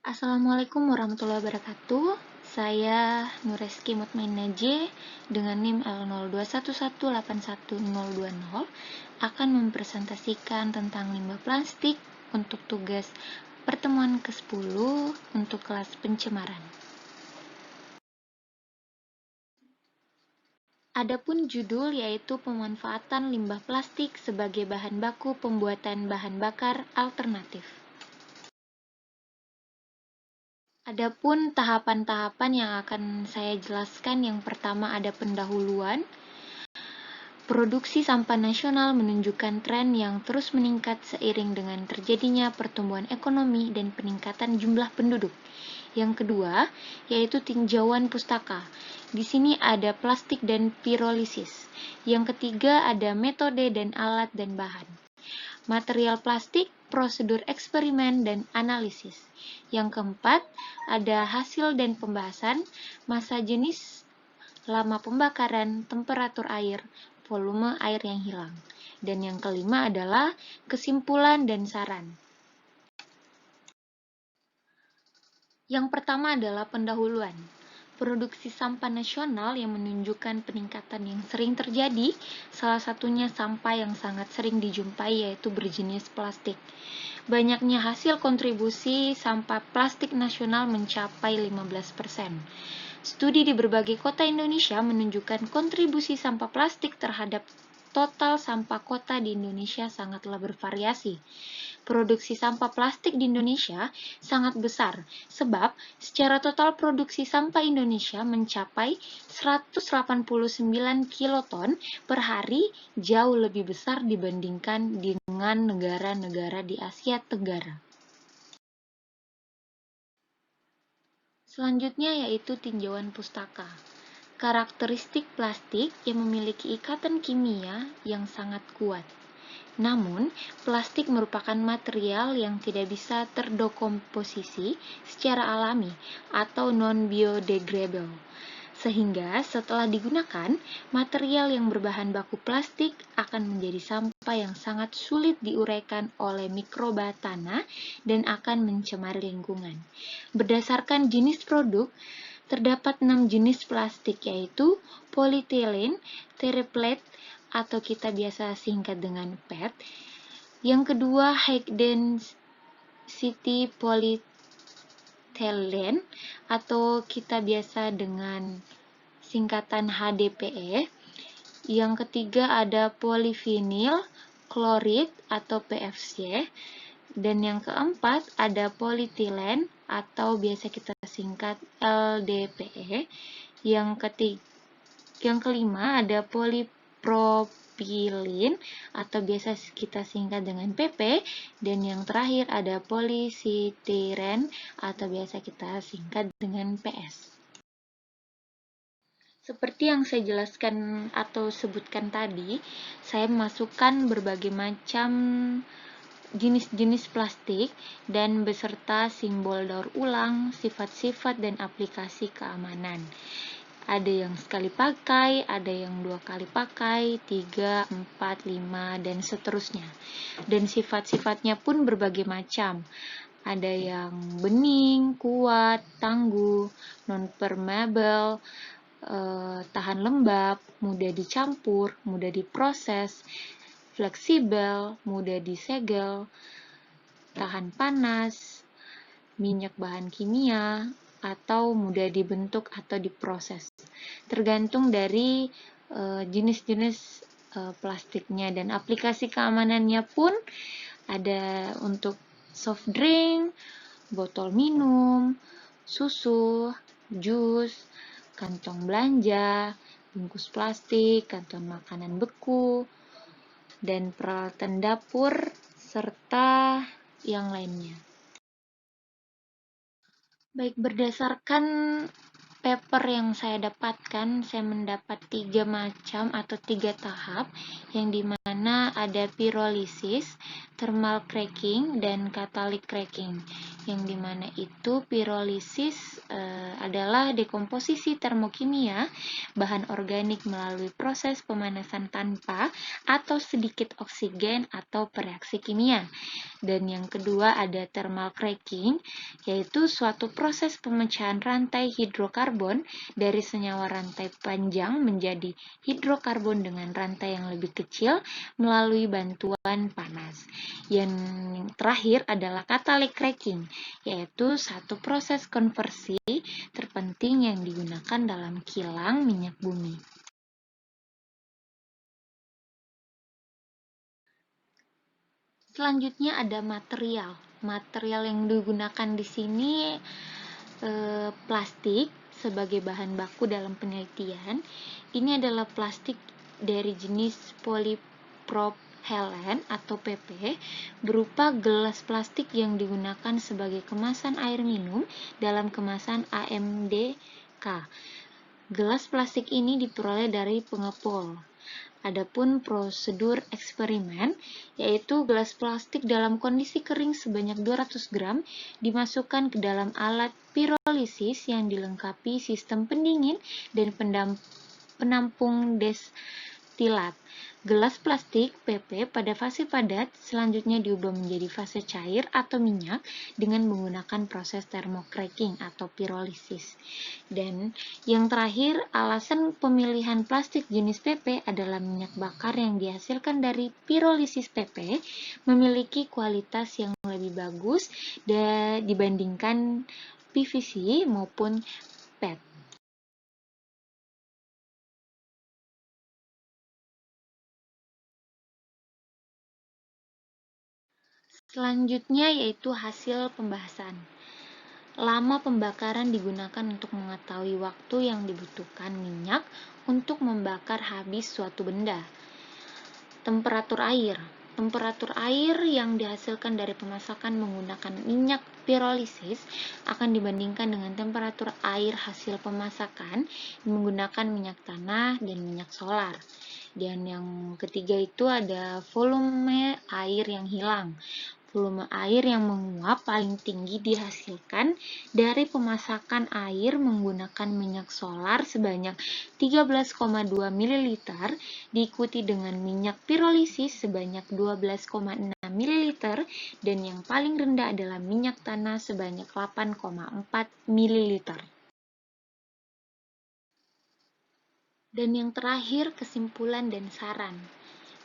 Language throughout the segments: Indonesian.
Assalamualaikum warahmatullahi wabarakatuh. Saya Nureski Mutmain Najih dengan NIM L0211811020 akan mempresentasikan tentang limbah plastik untuk tugas pertemuan ke-10 untuk kelas pencemaran. Adapun judul yaitu pemanfaatan limbah plastik sebagai bahan baku pembuatan bahan bakar alternatif. Adapun tahapan-tahapan yang akan saya jelaskan, yang pertama ada pendahuluan. Produksi sampah nasional menunjukkan tren yang terus meningkat seiring dengan terjadinya pertumbuhan ekonomi dan peningkatan jumlah penduduk. Yang kedua, yaitu tinjauan pustaka. Di sini ada plastik dan pirolisis. Yang ketiga ada metode dan alat dan bahan. Material plastik, prosedur eksperimen dan analisis. Yang keempat, ada hasil dan pembahasan, massa jenis, lama pembakaran, temperatur air, volume air yang hilang. Dan yang kelima adalah kesimpulan dan saran. Yang pertama adalah pendahuluan. Produksi sampah nasional yang menunjukkan peningkatan yang sering terjadi, salah satunya sampah yang sangat sering dijumpai yaitu berjenis plastik. Banyaknya hasil kontribusi sampah plastik nasional mencapai 15%. Studi di berbagai kota Indonesia menunjukkan kontribusi sampah plastik terhadap total sampah kota di Indonesia sangatlah bervariasi. Produksi sampah plastik di Indonesia sangat besar, sebab secara total produksi sampah Indonesia mencapai 189 kiloton per hari, jauh lebih besar dibandingkan dengan negara-negara di Asia Tenggara. Selanjutnya yaitu tinjauan pustaka. Karakteristik plastik yang memiliki ikatan kimia yang sangat kuat. Namun, plastik merupakan material yang tidak bisa terdekomposisi secara alami atau non-biodegradable. Sehingga setelah digunakan, material yang berbahan baku plastik akan menjadi sampah yang sangat sulit diuraikan oleh mikroba tanah dan akan mencemari lingkungan. Berdasarkan jenis produk, terdapat 6 jenis plastik, yaitu polyethylene, terephthalate atau kita biasa singkat dengan PET. Yang kedua, high density polyethylene atau kita biasa dengan singkatan HDPE. Yang ketiga ada polyvinyl chloride atau PFC. Dan yang keempat ada polyethylene atau biasa kita singkat LDPE. Yang kelima ada polypropylene atau biasa kita singkat dengan PP. Dan yang terakhir ada polystyrene atau biasa kita singkat dengan PS. Seperti yang saya jelaskan atau sebutkan tadi, saya memasukkan berbagai macam jenis-jenis plastik dan beserta simbol daur ulang, sifat-sifat dan aplikasi keamanan. Ada yang sekali pakai, ada yang 2 kali pakai, 3, 4, 5, dan seterusnya. Dan sifat-sifatnya pun berbagai macam. Ada yang bening, kuat, tangguh, non-permeable, tahan lembab, mudah dicampur, mudah diproses, fleksibel, mudah disegel, tahan panas, minyak bahan kimia, atau mudah dibentuk atau diproses. Tergantung dari jenis-jenis plastiknya, dan aplikasi keamanannya pun ada untuk soft drink, botol minum, susu, jus, kantong belanja, bungkus plastik, kantong makanan beku, dan peralatan dapur, serta yang lainnya. Baik, berdasarkan paper yang saya dapatkan, saya mendapat 3 macam atau 3 tahap, yang dimana ada pirolisis, thermal cracking, dan catalytic cracking. yang dimana itu pirolisis adalah dekomposisi termokimia bahan organik melalui proses pemanasan tanpa atau sedikit oksigen atau bereaksi kimia. Dan yang kedua ada thermal cracking, yaitu suatu proses pemecahan rantai hidrokarbon dari senyawa rantai panjang menjadi hidrokarbon dengan rantai yang lebih kecil melalui bantuan panas. Yang terakhir adalah catalytic cracking, yaitu satu proses konversi terpenting yang digunakan dalam kilang minyak bumi. Selanjutnya ada material. Material yang digunakan di sini plastik sebagai bahan baku dalam penelitian. Ini adalah plastik dari jenis polipropylen atau PP berupa gelas plastik yang digunakan sebagai kemasan air minum dalam kemasan AMDK. Gelas plastik ini diperoleh dari pengepul. Adapun prosedur eksperimen, yaitu gelas plastik dalam kondisi kering sebanyak 200 gram dimasukkan ke dalam alat pirolisis yang dilengkapi sistem pendingin dan penampung destilat. Gelas plastik PP pada fase padat selanjutnya diubah menjadi fase cair atau minyak dengan menggunakan proses thermocracking atau pirolisis. Dan yang terakhir, alasan pemilihan plastik jenis PP adalah minyak bakar yang dihasilkan dari pirolisis PP memiliki kualitas yang lebih bagus dibandingkan PVC maupun PET. Selanjutnya yaitu hasil pembahasan. Lama pembakaran digunakan untuk mengetahui waktu yang dibutuhkan minyak untuk membakar habis suatu benda. Temperatur air. Temperatur air yang dihasilkan dari pemasakan menggunakan minyak pirolisis akan dibandingkan dengan temperatur air hasil pemasakan menggunakan minyak tanah dan minyak solar. Dan yang ketiga itu ada volume air yang hilang. Volume air yang menguap paling tinggi dihasilkan dari pemasakan air menggunakan minyak solar sebanyak 13,2 ml, diikuti dengan minyak pirolisis sebanyak 12,6 ml, dan yang paling rendah adalah minyak tanah sebanyak 8,4 ml. Dan yang terakhir, kesimpulan dan saran.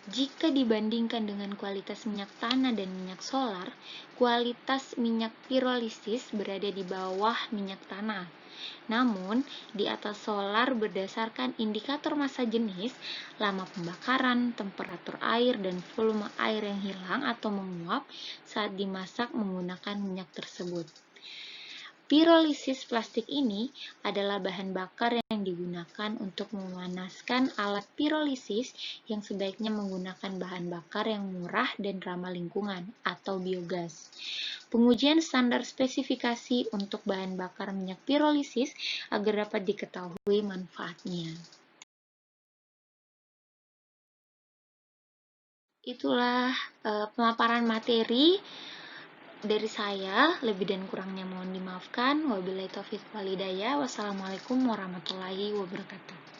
Jika dibandingkan dengan kualitas minyak tanah dan minyak solar, kualitas minyak pirolisis berada di bawah minyak tanah. Namun, di atas solar berdasarkan indikator massa jenis, lama pembakaran, temperatur air, dan volume air yang hilang atau menguap saat dimasak menggunakan minyak tersebut. Pirolisis plastik ini adalah bahan bakar yang digunakan untuk memanaskan alat pirolisis yang sebaiknya menggunakan bahan bakar yang murah dan ramah lingkungan atau biogas. Pengujian standar spesifikasi untuk bahan bakar minyak pirolisis agar dapat diketahui manfaatnya. Itulah pemaparan materi dari saya, lebih dan kurangnya mohon dimaafkan. Wabillahi taufiq wal hidayah. Wassalamualaikum warahmatullahi wabarakatuh.